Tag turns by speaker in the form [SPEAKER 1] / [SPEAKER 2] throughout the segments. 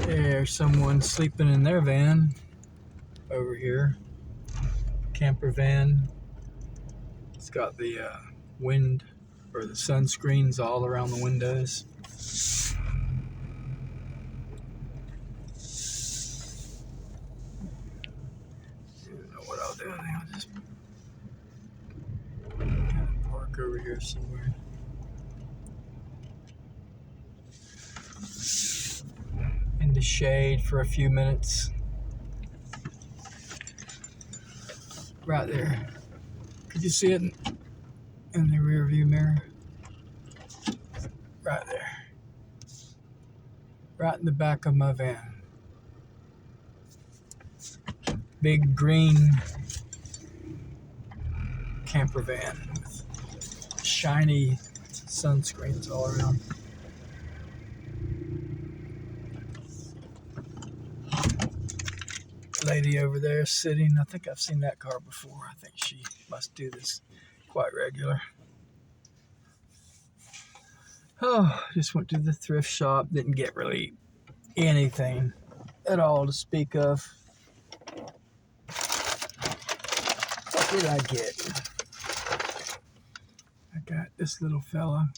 [SPEAKER 1] There's someone sleeping in their van over here. Camper van. It's got the wind or the sunscreens all around the windows. I don't know what I'll do. I think I'll just kind of park over here somewhere. In the shade for a few minutes. Right there. Could you see it in the rear view mirror? Right there. Right in the back of my van. Big green camper van with shiny sunscreens all around. Lady over there sitting. I think I've seen that car before. I think she must do this quite regular. Oh, just went to the thrift shop. Didn't get really anything at all to speak of. What did I get? I got this little fella,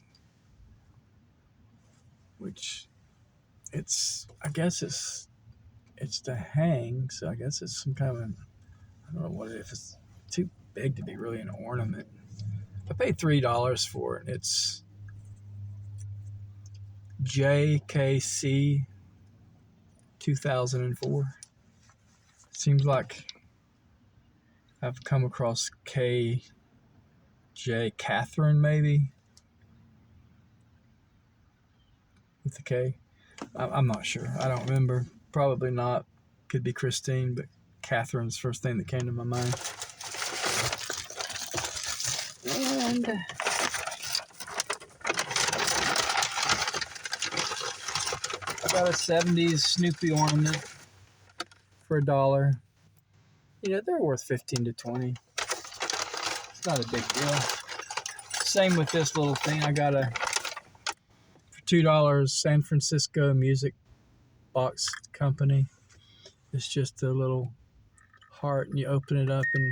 [SPEAKER 1] which I guess it's to hang, so I guess it's some kind of, I don't know what it is. It's too big to be really an ornament. I paid $3 for it. It's JKC 2004. Seems like I've come across KJ Catherine, maybe, with the K. I'm not sure. I don't remember. Probably not. Could be Christine, but Catherine's the first thing that came to my mind. And I got a 70s Snoopy ornament for $1. You know, they're worth 15 to 20. It's not a big deal. Same with this little thing. I got for $2 San Francisco Music Box Company. It's just a little heart, and you open it up and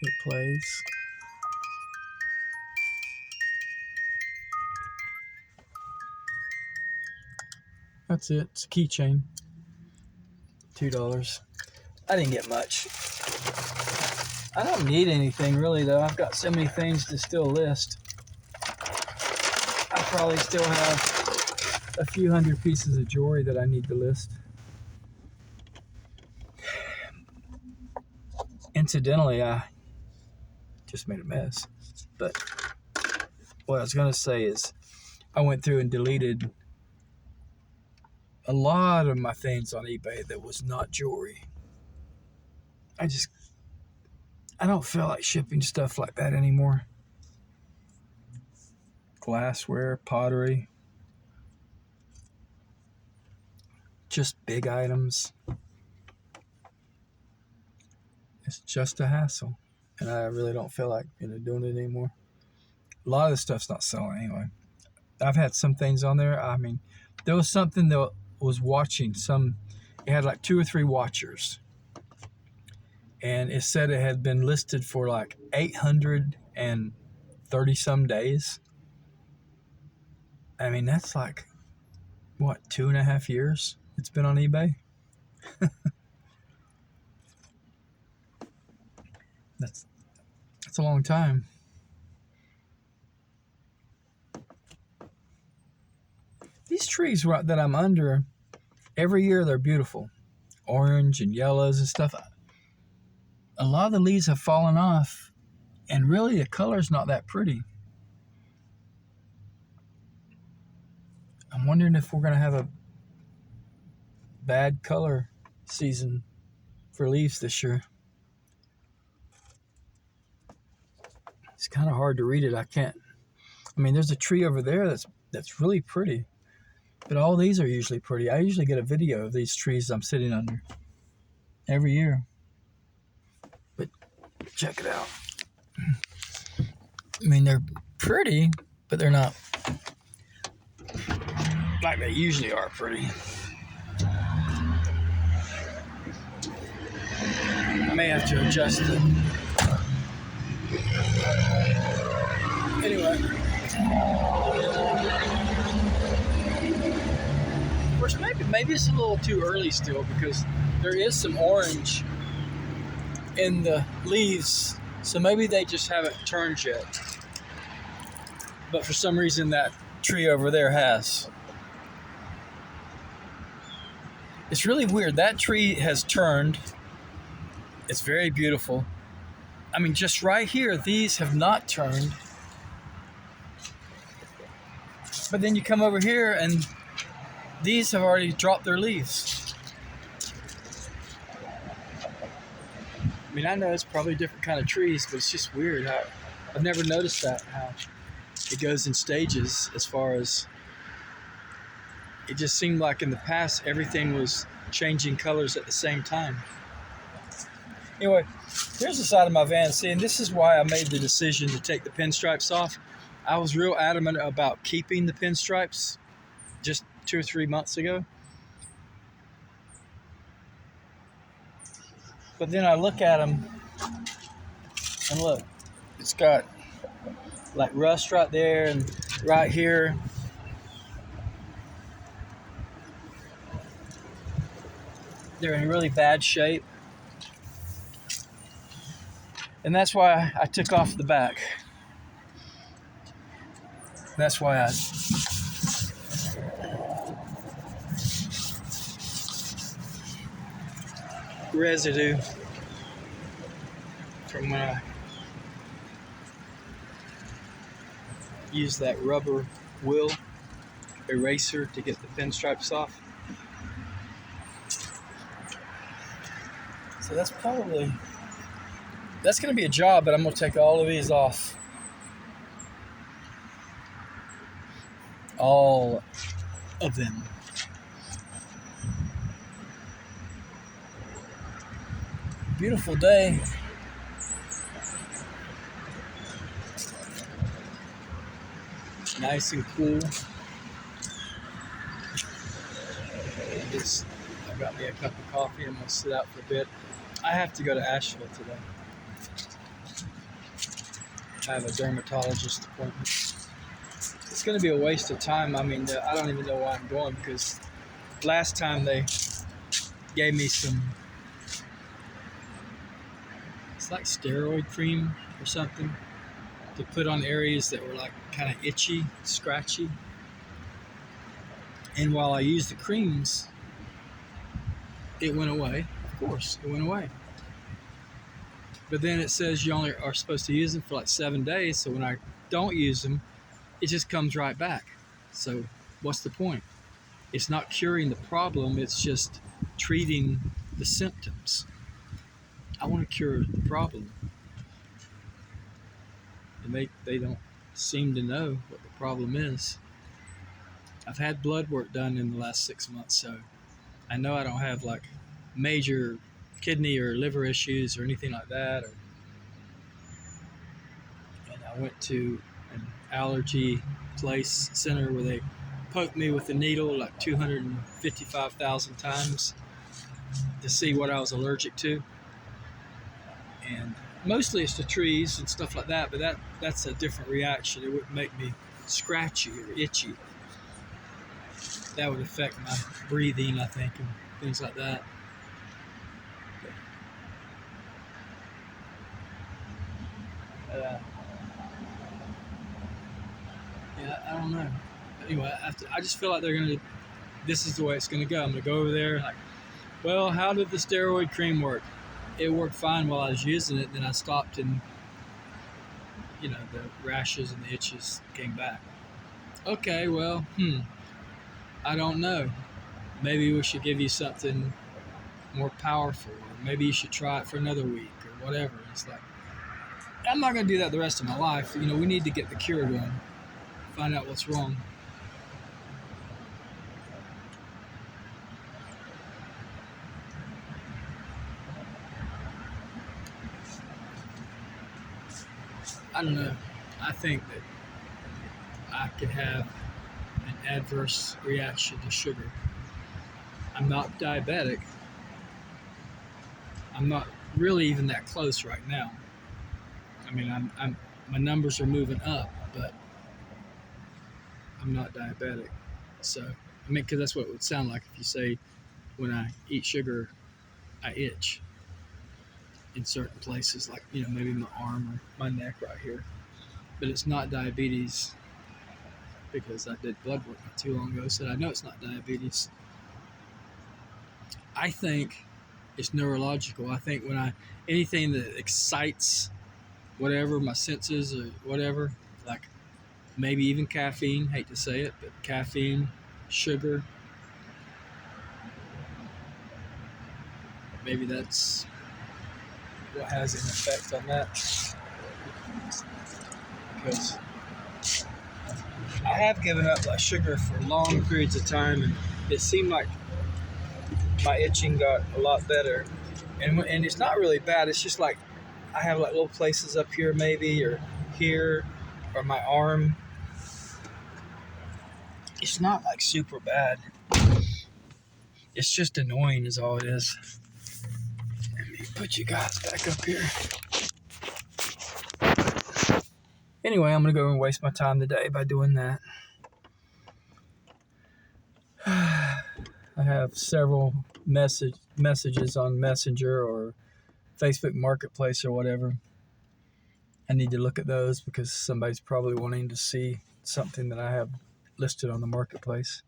[SPEAKER 1] it plays. That's it. It's a keychain. $2. I didn't get much. I don't need anything really, though. I've got so many things to still list. I probably still have a few hundred pieces of jewelry that I need to list. Incidentally, I just made a mess. But what I was going to say is I went through and deleted a lot of my things on eBay that was not jewelry. I don't feel like shipping stuff like that anymore. Glassware, pottery. Just big items. It's just a hassle. And I really don't feel like doing it anymore. A lot of the stuff's not selling anyway. I've had some things on there. I mean, there was something that was watching it had like 2 or 3 watchers. And it said it had been listed for like 830 some days. I mean, that's like, what, 2.5 years it's been on eBay? That's a long time. These trees that I'm under, every year they're beautiful. Orange and yellows and stuff. A lot of the leaves have fallen off, and really the color's not that pretty. I'm wondering if we're going to have a bad color season for leaves this year. It's kind of hard to read it. I mean, there's a tree over there that's really pretty, but all these are usually pretty. I usually get a video of these trees I'm sitting under every year. But check it out. I mean, they're pretty, but they're not like they usually are pretty. I may have to adjust it. Anyway. Of course, maybe it's a little too early still because there is some orange in the leaves, so maybe they just haven't turned yet. But for some reason that tree over there has. It's really weird. That tree has turned. It's very beautiful. I mean, just right here, these have not turned. But then you come over here and these have already dropped their leaves. I mean, I know it's probably different kind of trees, but it's just weird how I've never noticed that, how it goes in stages as far as it just seemed like in the past everything was changing colors at the same time. Anyway, here's the side of my van. See, and this is why I made the decision to take the pinstripes off. I was real adamant about keeping the pinstripes just 2 or 3 months ago. But then I look at them and look, it's got like rust right there and right here. They're in really bad shape. And that's why I took off the back. That's why I residue from when I used that rubber wheel eraser to get the pinstripes off. So that's going to be a job, but I'm going to take all of these off. All of them. Beautiful day. Nice and cool. I got me a cup of coffee. I'm going to sit out for a bit. I have to go to Asheville today. I have a dermatologist appointment. It's going to be a waste of time. I mean, I don't even know why I'm going, because last time they gave me some, it's like steroid cream or something to put on areas that were like kind of itchy, scratchy. And while I used the creams, it went away. Of course, it went away. But then it says you only are supposed to use them for like 7 days. So when I don't use them, it just comes right back. So what's the point? It's not curing the problem. It's just treating the symptoms. I want to cure the problem. And they don't seem to know what the problem is. I've had blood work done in the last 6 months, so I know I don't have like major kidney or liver issues or anything like that. And I went to an allergy center where they poked me with a needle like 255,000 times to see what I was allergic to. And mostly it's to trees and stuff like that, but that's a different reaction. It wouldn't make me scratchy or itchy. That would affect my breathing, I think, and things like that. Yeah, I don't know. Anyway, I just feel like this is the way it's going to go. I'm going to go over there like, well, how did the steroid cream work? It worked fine while I was using it. Then I stopped and, the rashes and the itches came back. Okay, well, I don't know. Maybe we should give you something more powerful. Or maybe you should try it for another week or whatever. It's like, I'm not going to do that the rest of my life. We need to get the cure done. Find out what's wrong. I don't know. I think that I could have an adverse reaction to sugar. I'm not diabetic. I'm not really even that close right now. I mean, my numbers are moving up, but I'm not diabetic. So, I mean, because that's what it would sound like if you say, when I eat sugar, I itch in certain places, like, maybe my arm or my neck right here. But it's not diabetes because I did blood work not too long ago, so I know it's not diabetes. I think it's neurological. I think anything that excites whatever, my senses or whatever, like maybe even caffeine, hate to say it, but caffeine, sugar, maybe that's what has an effect on that. Because I have given up like sugar for long periods of time, and it seemed like my itching got a lot better. And it's not really bad. It's just like I have like little places up here maybe, or here, or my arm. It's not like super bad. It's just annoying is all it is. Let me put you guys back up here. Anyway, I'm going to go and waste my time today by doing that. I have several messages on Messenger or Facebook Marketplace or whatever. I need to look at those because somebody's probably wanting to see something that I have listed on the Marketplace.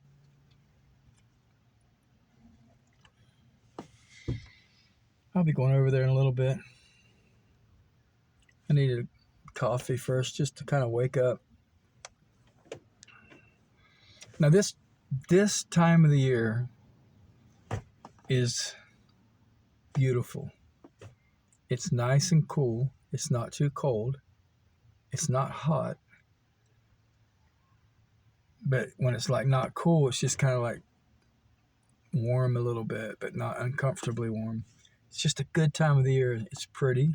[SPEAKER 1] I'll be going over there in a little bit. I needed a coffee first just to kind of wake up. Now this time of the year is beautiful. It's nice and cool. It's not too cold. It's not hot. But when it's like not cool, it's just kind of like warm a little bit, but not uncomfortably warm. It's just a good time of the year. It's pretty.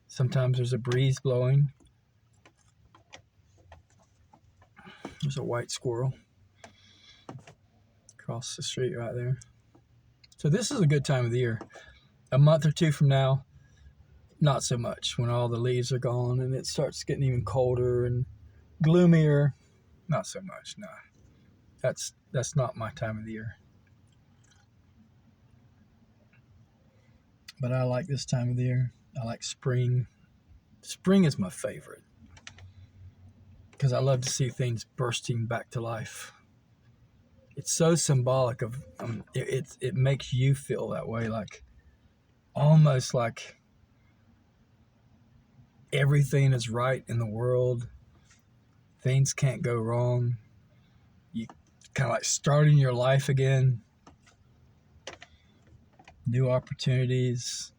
[SPEAKER 1] Sometimes there's a breeze blowing. There's a white squirrel across the street right there. So this is a good time of the year. A month or two from now, not so much. When all the leaves are gone and it starts getting even colder and gloomier, not so much. No, that's not my time of the year. But I like this time of the year. I like spring. Spring is my favorite because I love to see things bursting back to life. It's so symbolic of it makes you feel that way, like almost like everything is right in the world. Things can't go wrong. You kind of like starting your life again. New opportunities,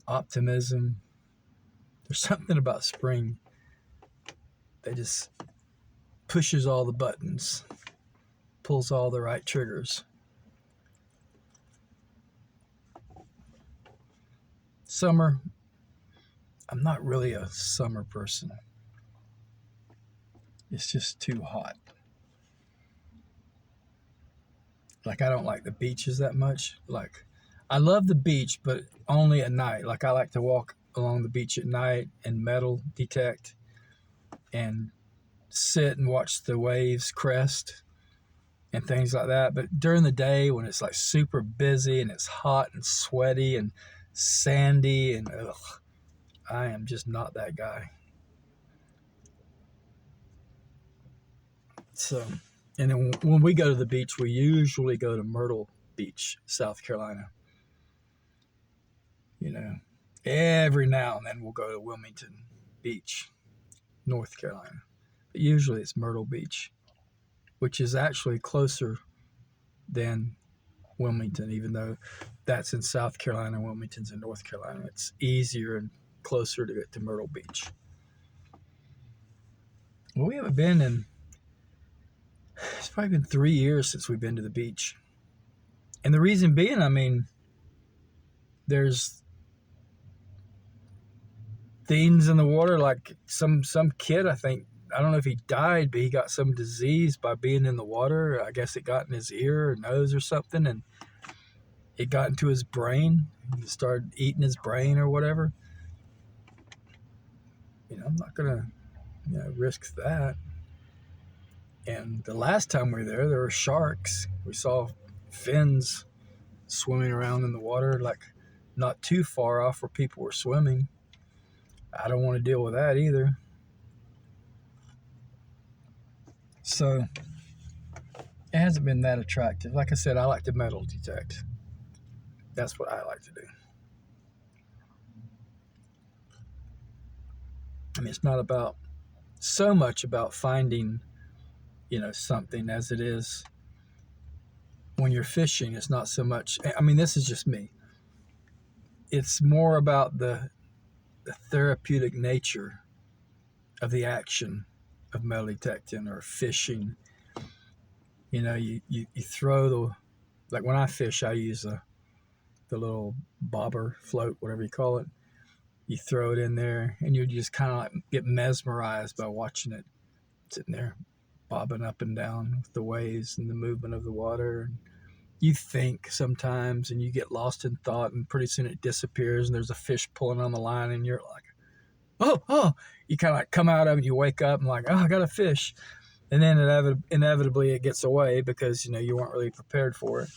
[SPEAKER 1] optimism. There's something about spring that just pushes all the buttons, pulls all the right triggers. Summer, I'm not really a summer person. It's just too hot. Like, I don't like the beaches that much. Like, I love the beach, but only at night. Like, I like to walk along the beach at night and metal detect and sit and watch the waves crest and things like that. But during the day, when it's like super busy and it's hot and sweaty and sandy and I am just not that guy. So, and then when we go to the beach, we usually go to Myrtle Beach, South Carolina. Every now and then we'll go to Wilmington Beach, North Carolina. But usually it's Myrtle Beach, which is actually closer than Wilmington, even though that's in South Carolina, Wilmington's in North Carolina. It's easier and closer to get to Myrtle Beach. Well, we haven't been it's probably been 3 years since we've been to the beach. And the reason being, I mean, there's things in the water, like some kid, I think, I don't know if he died, but he got some disease by being in the water. I guess it got in his ear or nose or something, and it got into his brain. He started eating his brain or whatever. I'm not gonna risk that. And the last time we were there were sharks. We saw fins swimming around in the water, like not too far off where people were swimming. I don't want to deal with that either. So it hasn't been that attractive. Like I said, I like to metal detect. That's what I like to do. I mean, it's not about so much about finding, something as it is when you're fishing. It's not so much. I mean, this is just me. It's more about the therapeutic nature of the action of metal detecting or fishing. You throw like when I fish, I use the little bobber float, whatever you call it. You throw it in there, and you just kind of like get mesmerized by watching it sitting there bobbing up and down with the waves and the movement of the water. You think sometimes, and you get lost in thought, and pretty soon it disappears, and there's a fish pulling on the line, and you're like, oh, you kind of like come out of it, and you wake up and like, oh, I got a fish. And then inevitably it gets away because, you weren't really prepared for it.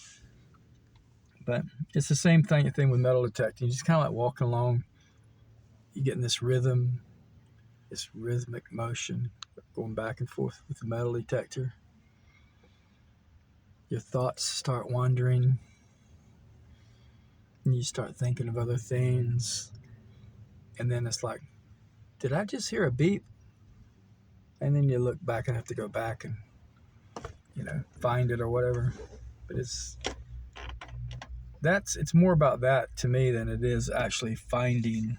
[SPEAKER 1] But it's the same thing with metal detecting. You just kind of like walking along. You get in this rhythm, this rhythmic motion, going back and forth with the metal detector. Your thoughts start wandering. And you start thinking of other things. And then it's like, did I just hear a beep? And then you look back and have to go back and, find it or whatever. But it's more about that to me than it is actually finding.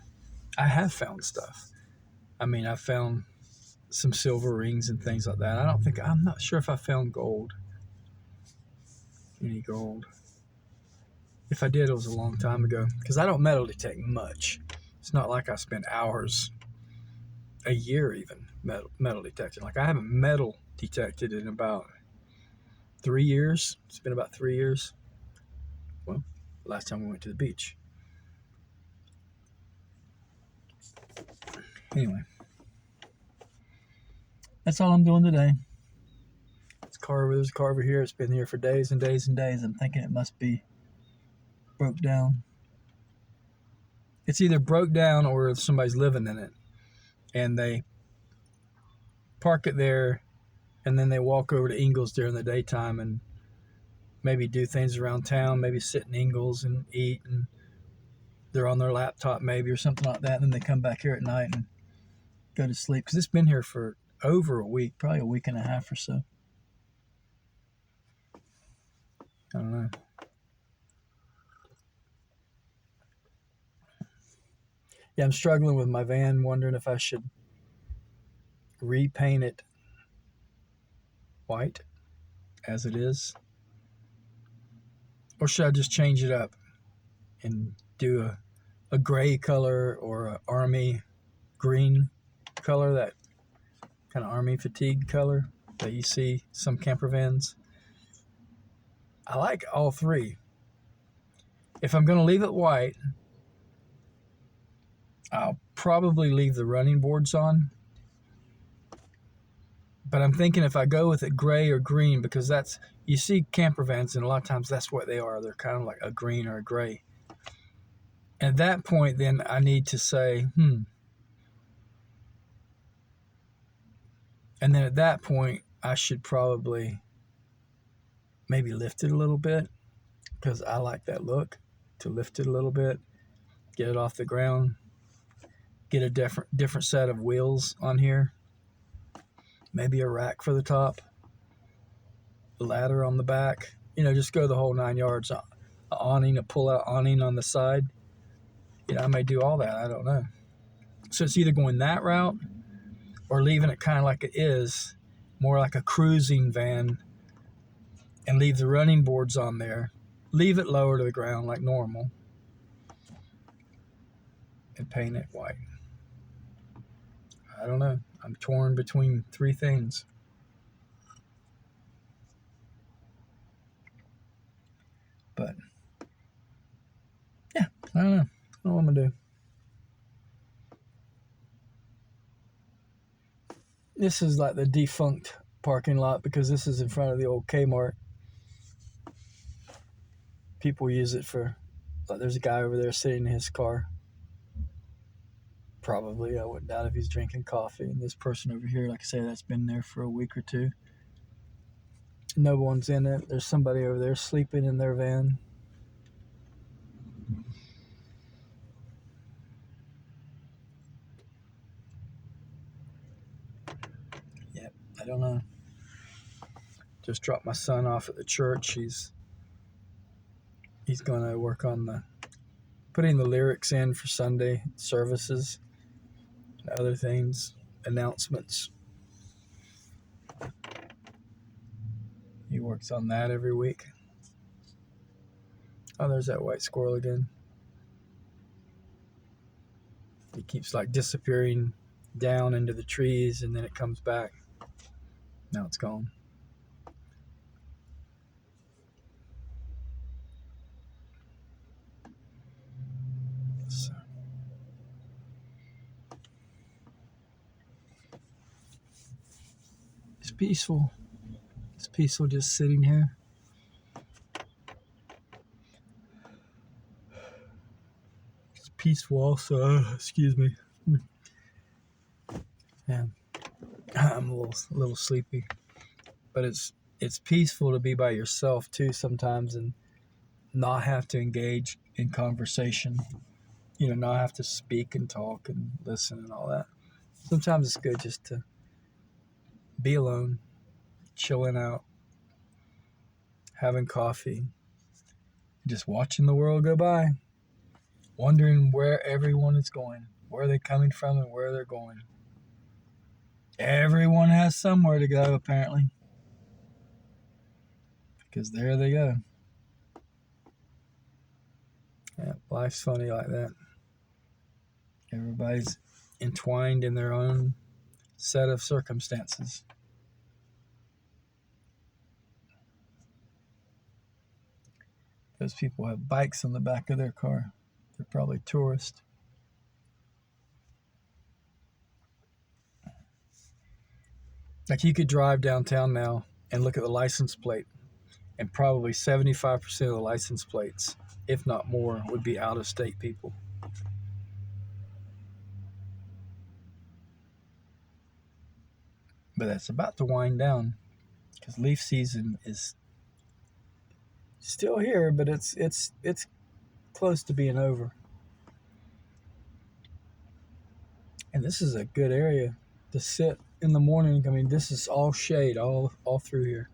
[SPEAKER 1] I have found stuff. I mean, I found some silver rings and things like that. I'm not sure if I found gold. Any gold. If I did, it was a long time ago. Because I don't metal detect much. It's not like I spend hours, a year even, metal detecting. Like I haven't metal detected in about 3 years. It's been about 3 years. Well, last time we went to the beach. Anyway, that's all I'm doing today. There's a car over here. It's been here for days and days and days. I'm thinking it must be broke down. It's either broke down or somebody's living in it. And they park it there, and then they walk over to Ingles during the daytime and maybe do things around town, maybe sit in Ingles and eat, and they're on their laptop maybe or something like that. And then they come back here at night and go to sleep. Because it's been here for over a week, probably a week and a half or so. I don't know. Yeah, I'm struggling with my van, wondering if I should repaint it white as it is, or should I just change it up and do a gray color or an army green color, that kind of army fatigue color that you see some camper vans. I like all three. If I'm going to leave it white, I'll probably leave the running boards on. But I'm thinking if I go with it gray or green, because you see camper vans, and a lot of times that's what they are. They're kind of like a green or a gray. And at that point, then I need to say, And then at that point, I should probably maybe lift it a little bit, because I like that look, to lift it a little bit, get it off the ground, get a different set of wheels on here, maybe a rack for the top, a ladder on the back, just go the whole 9 yards, a pull-out awning on the side. I may do all that, I don't know. So it's either going that route or leaving it kind of like it is, more like a cruising van, and leave the running boards on there, leave it lower to the ground like normal, and paint it white. I don't know. I'm torn between three things. But I don't know. I don't know what I'm going to do. This is like the defunct parking lot because this is in front of the old Kmart. People use it for, like, there's a guy over there sitting in his car. Probably, I wouldn't doubt if he's drinking coffee. And this person over here, like I say, that's been there for a week or two. No one's in it. There's somebody over there sleeping in their van. Yep, I don't know. Just dropped my son off at the church. He's going to work on putting the lyrics in for Sunday services and other things, announcements. He works on that every week. Oh, there's that white squirrel again. He keeps like disappearing down into the trees and then it comes back. Now it's gone. So. It's peaceful. It's peaceful just sitting here. It's peaceful also. Excuse me. Yeah, I'm a little sleepy. But it's peaceful to be by yourself too sometimes and not have to engage in conversation. You know, not have to speak and talk and listen and all that. Sometimes it's good just to be alone, chilling out, having coffee, just watching the world go by, wondering where everyone is going, where they're coming from and where they're going. Everyone has somewhere to go, apparently, because there they go. Yeah, life's funny like that. Everybody's entwined in their own set of circumstances. Those people have bikes on the back of their car. They're probably tourists. Like, you could drive downtown now and look at the license plate, and probably 75% of the license plates, if not more, would be out-of-state people. But that's about to wind down because leaf season is still here, but it's close to being over. And this is a good area to sit in the morning. I mean, this is all shade all through here.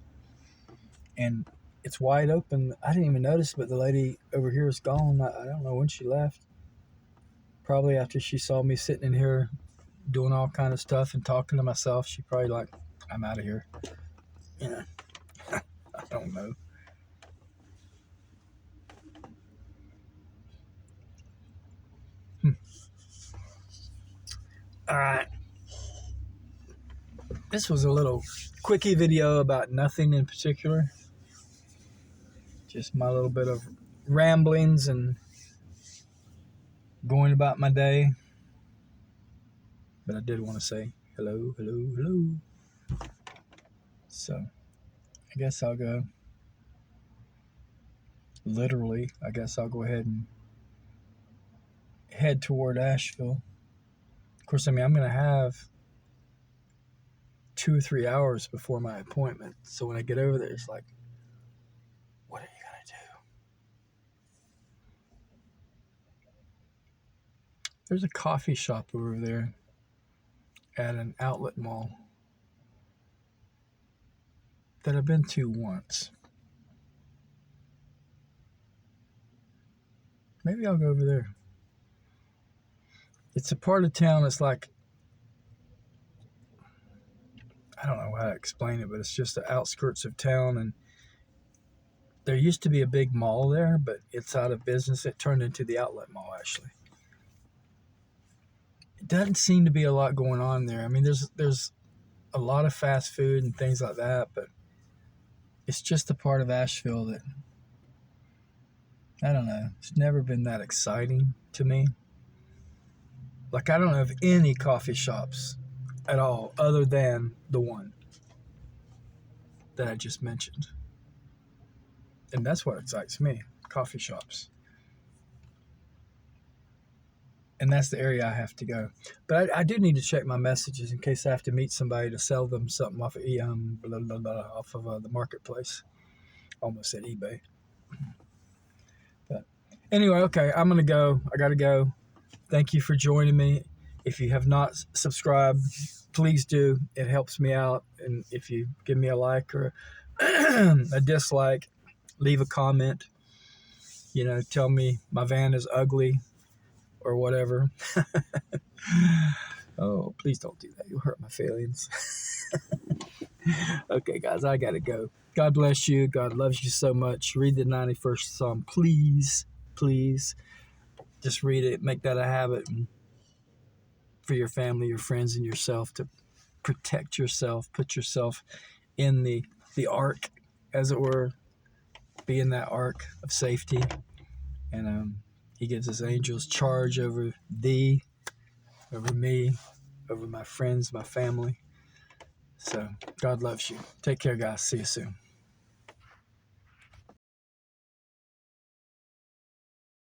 [SPEAKER 1] And it's wide open. I didn't even notice, but the lady over here is gone. I don't know when she left. Probably after she saw me sitting in here doing all kind of stuff and talking to myself, she probably like, I'm out of here. You know, I don't know. All right. This was a little quickie video about nothing in particular. Just my little bit of ramblings and going about my day. But I did want to say hello, hello, hello. So I guess I'll go. Literally, I guess I'll go ahead and head toward Asheville. Of course, I mean, I'm going to have 2 or 3 hours before my appointment. So when I get over there, it's like, what are you going to do? There's a coffee shop over there at an outlet mall that I've been to once. Maybe I'll go over there. It's a part of town that's like, I don't know how to explain it, but it's just the outskirts of town. And there used to be a big mall there, but it's out of business. It turned into the outlet mall, actually. It doesn't seem to be a lot going on there. I mean, there's a lot of fast food and things like that, but it's just a part of Asheville that I don't know. It's never been that exciting to me. Like, I don't know of any coffee shops at all other than the one that I just mentioned. And that's what excites me, coffee shops. And that's the area I have to go. But I do need to check my messages in case I have to meet somebody to sell them something off of, the marketplace. Almost said eBay. But anyway, okay, I'm going to go. I got to go. Thank you for joining me. If you have not subscribed, please do. It helps me out. And if you give me a like or a dislike, leave a comment. Tell me my van is ugly or whatever. Oh, please don't do that. You'll hurt my feelings. Okay, guys, I got to go. God bless you. God loves you so much. Read the 91st Psalm. Please, please. Just read it. Make that a habit for your family, your friends, and yourself to protect yourself. Put yourself in the ark, as it were. Be in that ark of safety. And he gives his angels charge over thee, over me, over my friends, my family. So God loves you. Take care, guys. See you soon.